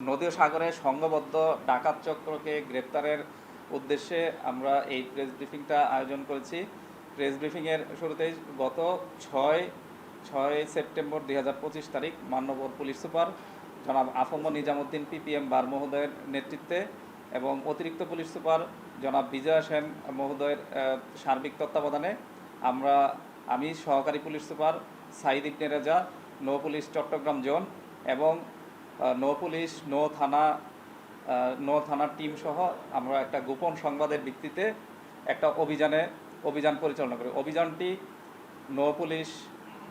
নদী ও সাগরে সংঘবদ্ধ ডাকাত চক্রকে গ্রেপ্তারের উদ্দেশ্যে আমরা এই প্রেস ব্রিফিংটা আয়োজন করেছি। প্রেস ব্রিফিংয়ের শুরুতেই গত ছয় ছয় সেপ্টেম্বর 2025 তারিখ মান্যবর পুলিশ সুপার জনাব আফম নিজামুদ্দিন পিপিএম বার মহোদয়ের নেতৃত্বে এবং অতিরিক্ত পুলিশ সুপার জনাব বিজয় সেন মহোদয়ের সার্বিক তত্ত্বাবধানে আমি সহকারী পুলিশ সুপার সাইদ ইবনে রেজা, নৌ পুলিশ চট্টগ্রাম জোন এবং নৌ পুলিশ নৌ থানার টিম সহ আমরা একটা গোপন সংবাদের ভিত্তিতে একটা অভিযান পরিচালনা করি। অভিযানটি নৌ পুলিশ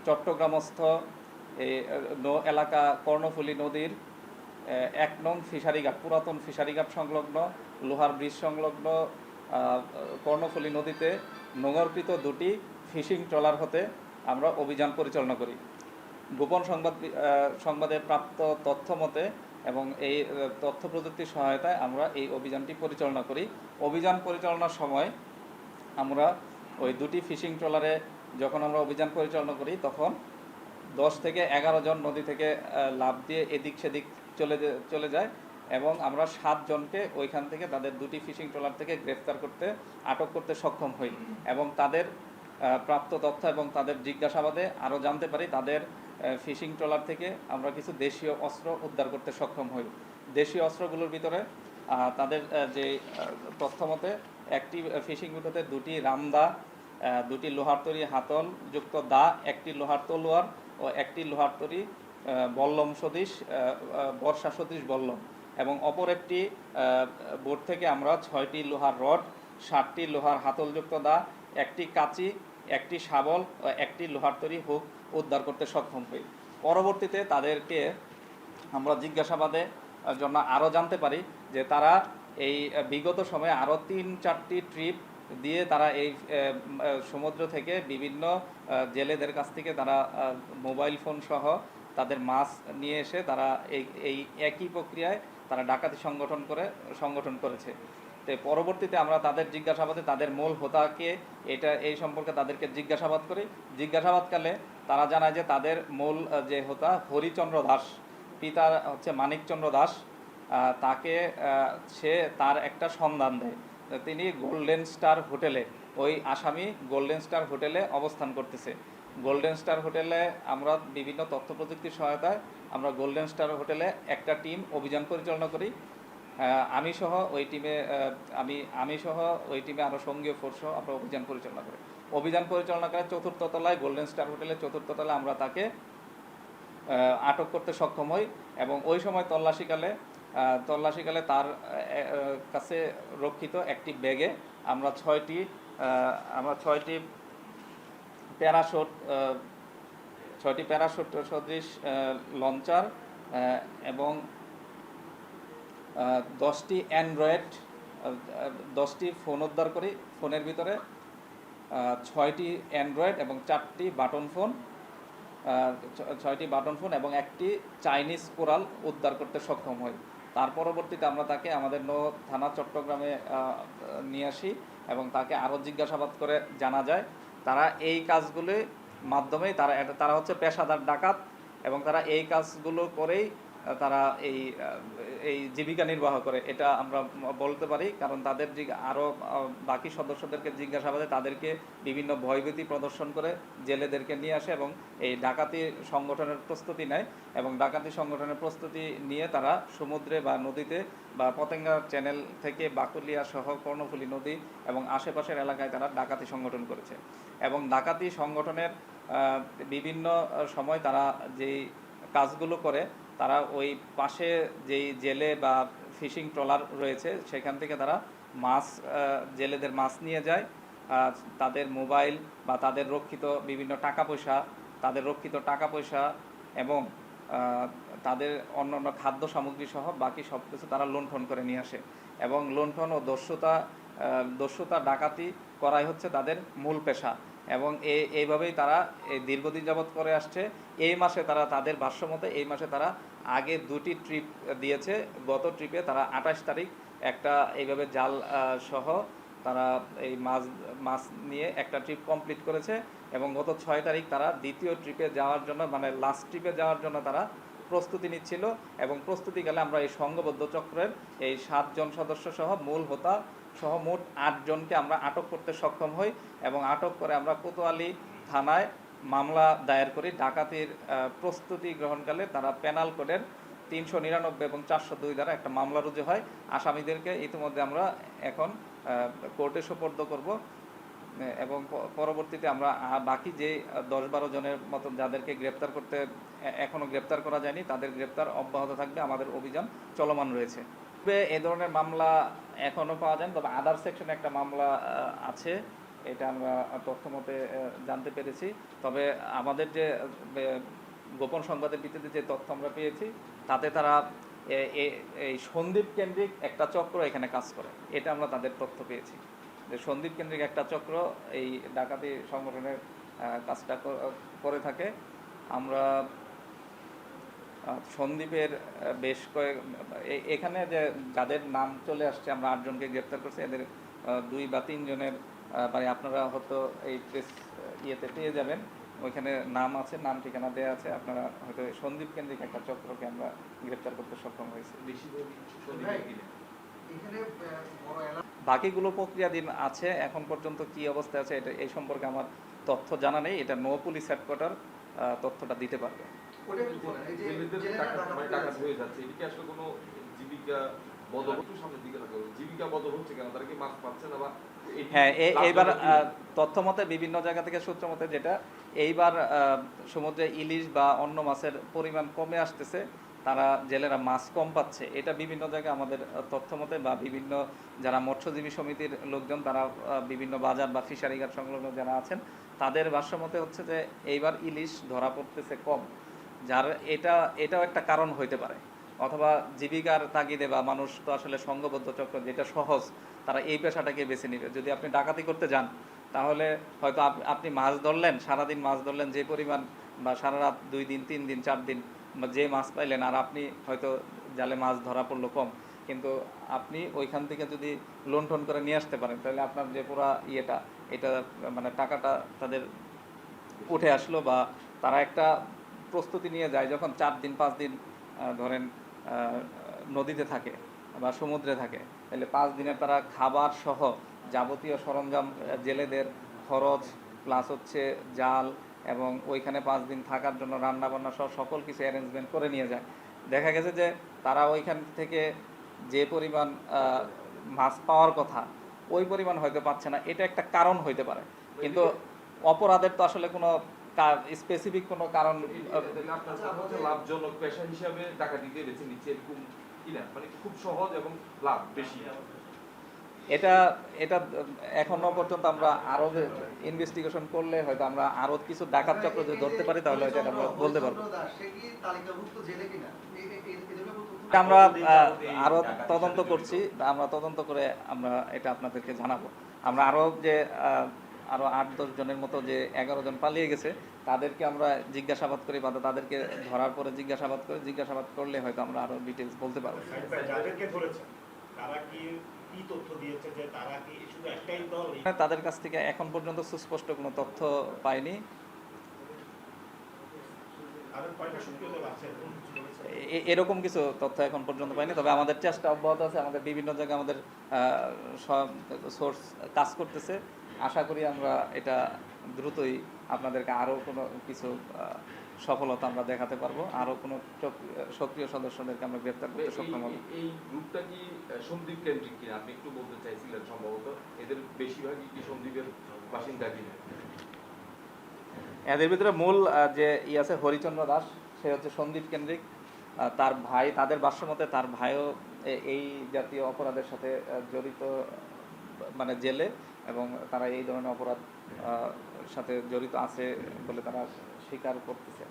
চট্টগ্রামস্থ এই নৌ এলাকা কর্ণফুলী নদীর 1 নং ফিশারিঘাট, পুরাতন ফিশারিঘাট সংলগ্ন লোহার ব্রিজ সংলগ্ন কর্ণফুলী নদীতে নোঙরকৃত দুটি ফিশিং ট্রলার হতে আমরা অভিযান পরিচালনা করি। গোপন সংবাদে প্রাপ্ত তথ্য মতে এবং এই তথ্য প্রযুক্তির সহায়তায় আমরা এই অভিযানটি পরিচালনা করি। অভিযান পরিচালনার সময় আমরা ওই দুটি ফিশিং ট্রলারে যখন আমরা অভিযান পরিচালনা করি তখন 10 থেকে 11 জন নদী থেকে লাফ দিয়ে এদিক সেদিক চলে যায় এবং আমরা 7 জনকে ওইখান থেকে তাদের দুটি ফিশিং ট্রলার থেকে আটক করতে সক্ষম হই এবং তাদের প্রাপ্ত তথ্য এবং তাদের জিজ্ঞাসাবাদে আরও জানতে পারি তাদের ফিশিং ট্রলার থেকে আমরা কিছু দেশীয় অস্ত্র উদ্ধার করতে সক্ষম হই। দেশীয় অস্ত্রগুলোর ভিতরে তাদের যে তথ্য মতে একটি ফিশিং বুটতে দুটি রামদা, দুটি লোহার তৈরি হাতল যুক্ত দা, একটি লোহার তলোয়ার ও একটি লোহার তৈরি বল্লম সদৃশ বর্ষা সদৃশ বল্লম এবং অপর একটি বোট থেকে আমরা 6টি লোহার রড, 7টি লোহার হাতলযুক্ত দা, একটি কাঁচি, একটি শাবল ও একটি লোহার তৈরি হুক উদ্ধার করতে সক্ষম হই। পরবর্তীতে তাদেরকে আমরা জিজ্ঞাসাবাদে জন্য আরও জানতে পারি যে তারা এই বিগত সময়ে আরও 3-4টি ট্রিপ দিয়ে তারা এই সমুদ্র থেকে বিভিন্ন জেলেদের কাছ থেকে তারা মোবাইল ফোন সহ তাদের মাছ নিয়ে এসে তারা এই একই প্রক্রিয়ায় তারা ডাকাতি সংগঠন করেছে। তো পরবর্তীতে আমরা তাদের জিজ্ঞাসাবাদে তাদের মূল হোতাকে এই সম্পর্কে তাদেরকে জিজ্ঞাসাবাদ করি। জিজ্ঞাসাবাদকালে তারা জানায় যে তাদের মূল যে হোতা হরিচন্দ্র দাস, পিতার হচ্ছে মানিকচন্দ্র দাস, তার একটা সন্ধান দেয়। তিনি গোল্ডেন স্টার হোটেলে, ওই আসামি গোল্ডেন স্টার হোটেলে অবস্থান করতেছে। গোল্ডেন স্টার হোটেলে আমরা বিভিন্ন তথ্য প্রযুক্তির সহায়তায় আমরা গোল্ডেন স্টার হোটেলে একটা টিম অভিযান পরিচালনা করি। আমি সহ ওই টিমে আরও সঙ্গীয় ফোর্স সহ আমরা অভিযান পরিচালনা করি। অভিযান পরিচালনা করে 4র্থ তলায় গোল্ডেন স্টার হোটেলের 4র্থ তলায় আমরা তাকে আটক করতে সক্ষম হই এবং ওই সময় তল্লাশিকালে তার কাছে রক্ষিত একটি ব্যাগে আমরা 6টি প্যারাশুট সদৃশ লঞ্চার এবং 10টি ফোন উদ্ধার করি। ফোনের ভিতরে 6টি অ্যান্ড্রয়েড এবং 4টি বাটন ফোন এবং একটি চাইনিজ কোরাল উদ্ধার করতে সক্ষম হই। তার পরবর্তীতে আমরা তাকে আমাদের নৌ থানা চট্টগ্রামে নিয়ে আসি এবং তাকে আরও জিজ্ঞাসাবাদ করে জানা যায় তারা এই কাজগুলির মাধ্যমেই তারা হচ্ছে পেশাদার ডাকাত এবং তারা এই কাজগুলো করেই তারা এই জীবিকা নির্বাহ করে, এটা আমরা বলতে পারি। কারণ তাদের আরও বাকি সদস্যদেরকে জিজ্ঞাসাবাদে তাদেরকে বিভিন্ন ভয়ভীতি প্রদর্শন করে জেলেদেরকে নিয়ে আসে এবং এই ডাকাতি সংগঠনের প্রস্তুতি নেয় এবং ডাকাতি সংগঠনের প্রস্তুতি নিয়ে তারা সমুদ্রে বা নদীতে বা পতেঙ্গা চ্যানেল থেকে বাকুলিয়া সহ কর্ণফুলী নদী এবং আশেপাশের এলাকায় তারা ডাকাতি সংগঠন করেছে এবং ডাকাতি সংগঠনের বিভিন্ন সময় তারা যেই কাজগুলো করে তারা ওই পাশে যেই জেলে বা ফিশিং ট্রলার রয়েছে সেখান থেকে তারা জেলেদের মাছ নিয়ে যায়, তাদের মোবাইল বা তাদের রক্ষিত টাকা পয়সা এবং তাদের অন্যান্য খাদ্য সামগ্রী সহ বাকি সব কিছু তারা লুণ্ঠন করে নিয়ে আসে এবং লুণ্ঠন ও দস্যুতা ডাকাতি করাই হচ্ছে তাদের মূল পেশা এবং এইভাবেই তারা দীর্ঘদিন যাবৎ করে আসছে। এই মাসে তারা তাদের ভাষ্যমতে এই মাসে তারা আগে 2টি ট্রিপ দিয়েছে। গত ট্রিপে তারা 28 তারিখ একটা এইভাবে জাল সহ তারা এই মাছ নিয়ে একটা ট্রিপ কমপ্লিট করেছে এবং গত 6 তারিখ তারা দ্বিতীয় ট্রিপে যাওয়ার জন্য লাস্ট ট্রিপে যাওয়ার জন্য তারা প্রস্তুতি নিচ্ছিল, এবং প্রস্তুতিকালে আমরা এই সংঘবদ্ধ চক্রের এই 7 জন সদস্য সহ মূল হোতা সহ মোট 8 জনকে আমরা আটক করতে সক্ষম হই, এবং আটক করে আমরা কোতোয়ালি থানায় মামলা দায়ের করি। ডাকাতির প্রস্তুতি গ্রহণকালে তারা পেনাল কোডের 399 এবং 402 দ্বারা একটা মামলা রুজু হয়। আসামিদেরকে ইতিমধ্যে আমরা এখন কোর্টে সোপর্দ করব, এবং পরবর্তীতে আমরা বাকি যে 10-12 জনের মতন যাদেরকে গ্রেপ্তার করতে এখনও গ্রেপ্তার করা যায়নি, তাদের গ্রেপ্তার অব্যাহত থাকবে। আমাদের অভিযান চলমান রয়েছে। এ ধরনের মামলা এখনও পাওয়া যায়, তবে আদার সেকশনে একটা মামলা আছে, এটা আমরা তথ্য মতে জানতে পেরেছি। তবে আমাদের যে গোপন সংবাদের ভিত্তিতে যে তথ্য আমরা পেয়েছি, তাতে তারা এই সন্দ্বীপ কেন্দ্রিক একটা চক্র এখানে কাজ করে, এটা আমরা তাদের তথ্য পেয়েছি যে সন্দ্বীপ কেন্দ্রিক একটা চক্র এই ডাকাতি সংগঠনের কাজটা করে থাকে। আমরা সন্দ্বীপের বেশ এখানে যে যাদের নাম চলে আসছে, আমরা 8 জনকে গ্রেপ্তার করছি, এদের 2 বা 3 জনের মানে আপনারা হয়তো এই প্রেস ইয়েতে পেয়ে যাবেন, ওইখানে নাম আছে, নাম ঠিকানা দেওয়া আছে। আপনারা হয়তো সন্দ্বীপ কেন্দ্রিক একটা চক্রকে আমরা গ্রেপ্তার করতে সক্ষম হয়েছি। বাকিগুলো প্রক্রিয়াধীন আছে, এখন পর্যন্ত কি অবস্থা আছে এটা এই সম্পর্কে আমার তথ্য জানা নেই। এটা নো পুলিশ হেডকোয়ার্টার তথ্যটা দিতে পারবে। হ্যাঁ, এইবার তথ্য মতে বিভিন্ন জায়গা থেকে সূত্র মতে যেটা এইবার সমুদ্রে ইলিশ বা অন্য মাছের পরিমাণ কমে আসতেছে, তারা জেলেরা মাছ কম পাচ্ছে, এটা বিভিন্ন জায়গায় আমাদের তথ্য মতে বা বিভিন্ন যারা মৎস্যজীবী সমিতির লোকজন, তারা বিভিন্ন বাজার বা ফিশারি ঘাট সংলগ্ন যারা আছেন, তাদের ভাষ্য মতে হচ্ছে যে এইবার ইলিশ ধরা পড়তেছে কম, যার এটাও একটা কারণ হইতে পারে। অথবা জীবিকার তাগিদে বা মানুষ তো আসলে সংঘবদ্ধ চক্র, যেটা সহজ, তারা এই পেশাটাকে বেছে নেবে। যদি আপনি ডাকাতি করতে যান, তাহলে হয়তো আপনি মাছ ধরলেন, সারাদিন মাছ ধরলেন যে পরিমাণ, বা সারা রাত 2 দিন 3 দিন 4 দিন যে মাছ পাইলেন, আর আপনি হয়তো জালে মাছ ধরা পড়লো কম, কিন্তু আপনি ওইখান থেকে যদি লুণ্ঠন করে নিয়ে আসতে পারেন, তাহলে আপনার যে পুরা এটা মানে টাকাটা তাদের উঠে আসলো। বা তারা একটা প্রস্তুতি নিয়ে যায়, যখন 4 দিন 5 দিন ধরেন নদীতে থাকে বা সমুদ্রে থাকে, তাহলে 5 দিনের তারা খাবার সহ যাবতীয় সরঞ্জাম, জেলেদের খরচ প্লাস হচ্ছে জাল, এবং ওইখানে 5 দিন থাকার জন্য রান্না বান্না সহ সকল কিছু অ্যারেঞ্জমেন্ট করে নিয়ে যায়। দেখা গেছে যে তারা ওইখান থেকে যে পরিমাণ মাছ পাওয়ার কথা, ওই পরিমাণ হয়তো পাচ্ছে না, এটা একটা কারণ হইতে পারে। কিন্তু অপরাধের তো আসলে কোনো স্পেসিফিক কোনো কারণ। লাভজনক পেশা হিসাবে ডাকাতিকে বেছে নিচ্ছে এরকম কিনা, মানে খুব সহজ এবং লাভ বেশি। এটা এখনো পর্যন্ত আমরা আরো ইনভেস্টিগেশন করলে হয়তো আমরা আরো কিছু ডাকাত চক্র যদি ধরতে পারি, তাহলে হয়তো আমরা বলতে পারবো। আমরা আরো তদন্ত করছি, আমরা তদন্ত করে আমরা এটা আপনাদেরকে জানাবো। আমরা আরো 8-10 জনের মতো যে 11 জন পালিয়ে গেছে, তাদেরকে আমরা জিজ্ঞাসাবাদ করি, বা তাদেরকে ধরার পরে জিজ্ঞাসাবাদ করলে হয়তো আমরা আরো ডিটেইলস বলতে পারবো। তাদের কাছ থেকে এখন পর্যন্ত সুস্পষ্ট কোনো তথ্য পাইনি। এরকম কিছু তথ্য এখন পর্যন্ত পাইনি, তবে আমাদের চেষ্টা অব্যাহত আছে। আমাদের বিভিন্ন জায়গায় আমাদের সব সোর্স কাজ করতেছে। আশা করি আমরা এটা দ্রুতই আপনাদেরকে আরও কোনো কিছু সফলতা আমরা দেখাতে পারবো, আরও কোনো সক্রিয় সদস্যদেরকে আমরা গ্রেপ্তার করতে সক্ষম হব। এই গ্রুপটা কি সন্দ্বীপ কেন্দ্রিক কিনা আপনি একটু বলতে চাইছিলেন? সম্ভবত এদের বেশিরভাগই কি সন্দ্বীপের বাসিন্দা কিনা? এদের ভিতরে মূল যে আছে হরিচন্দ্র দাস, সে হচ্ছে সন্দ্বীপ কেন্দ্রিক। তার ভাই, তাদের ভাষ্যমতে তার ভাইও এই জাতীয় অপরাধের সাথে জড়িত, মানে জেলে, এবং তারা এই ধরনের অপরাধ সাথে জড়িত আছে বলে তারা স্বীকার করতেছে।